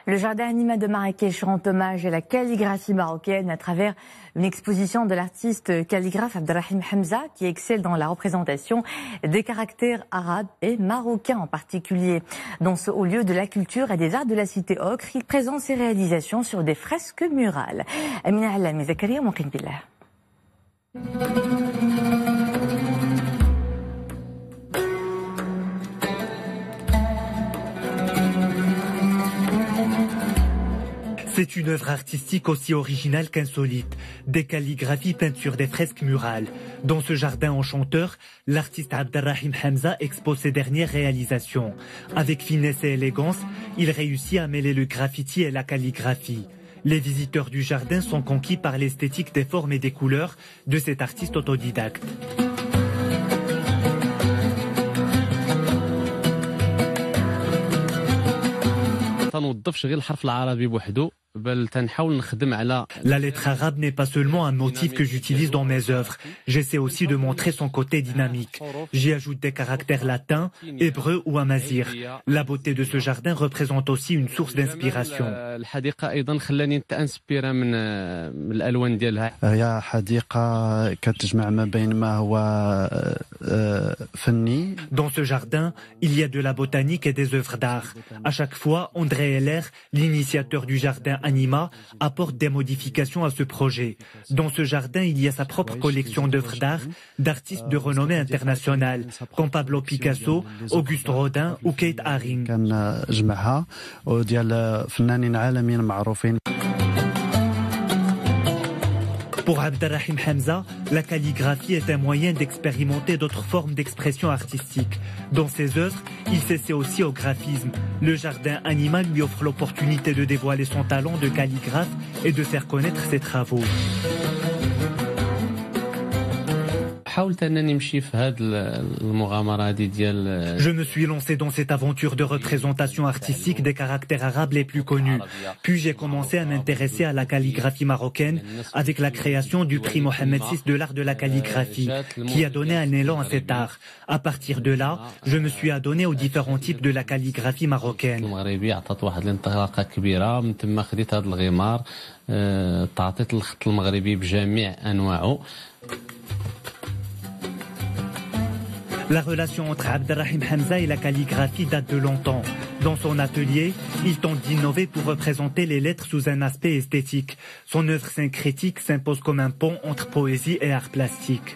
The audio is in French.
Le jardin Anima de Marrakech rend hommage à la calligraphie marocaine à travers une exposition de l'artiste calligraphe Abdelrahim Hamza qui excelle dans la représentation des caractères arabes et marocains en particulier. Dans ce haut lieu de la culture et des arts de la cité Ocre, il présente ses réalisations sur des fresques murales. Amina Alami, Zakaria Mouqin Billah. C'est une œuvre artistique aussi originale qu'insolite. Des calligraphies, peintures, des fresques murales. Dans ce jardin enchanteur, l'artiste Abdelrahim Hamza expose ses dernières réalisations. Avec finesse et élégance, il réussit à mêler le graffiti et la calligraphie. Les visiteurs du jardin sont conquis par l'esthétique des formes et des couleurs de cet artiste autodidacte. La lettre arabe n'est pas seulement un motif que j'utilise dans mes œuvres. J'essaie aussi de montrer son côté dynamique. J'y ajoute des caractères latins, hébreux ou amazigh. La beauté de ce jardin représente aussi une source d'inspiration. Dans ce jardin, il y a de la botanique et des œuvres d'art. À chaque fois, André Heller, l'initiateur du jardin Anima, apporte des modifications à ce projet. Dans ce jardin, il y a sa propre collection d'œuvres d'art d'artistes de renommée internationale, comme Pablo Picasso, Auguste Rodin ou Kate Haring. Pour Abdelrahim Hamza, la calligraphie est un moyen d'expérimenter d'autres formes d'expression artistique. Dans ses œuvres, il s'essaie aussi au graphisme. Le jardin Anima lui offre l'opportunité de dévoiler son talent de calligraphe et de faire connaître ses travaux. Je me suis lancé dans cette aventure de représentation artistique des caractères arabes les plus connus. Puis j'ai commencé à m'intéresser à la calligraphie marocaine avec la création du prix Mohamed VI de l'art de la calligraphie, qui a donné un élan à cet art. À partir de là, je me suis adonné aux différents types de la calligraphie marocaine. La relation entre Abdelrahim Hamza et la calligraphie date de longtemps. Dans son atelier, il tente d'innover pour représenter les lettres sous un aspect esthétique. Son œuvre syncrétique s'impose comme un pont entre poésie et art plastique.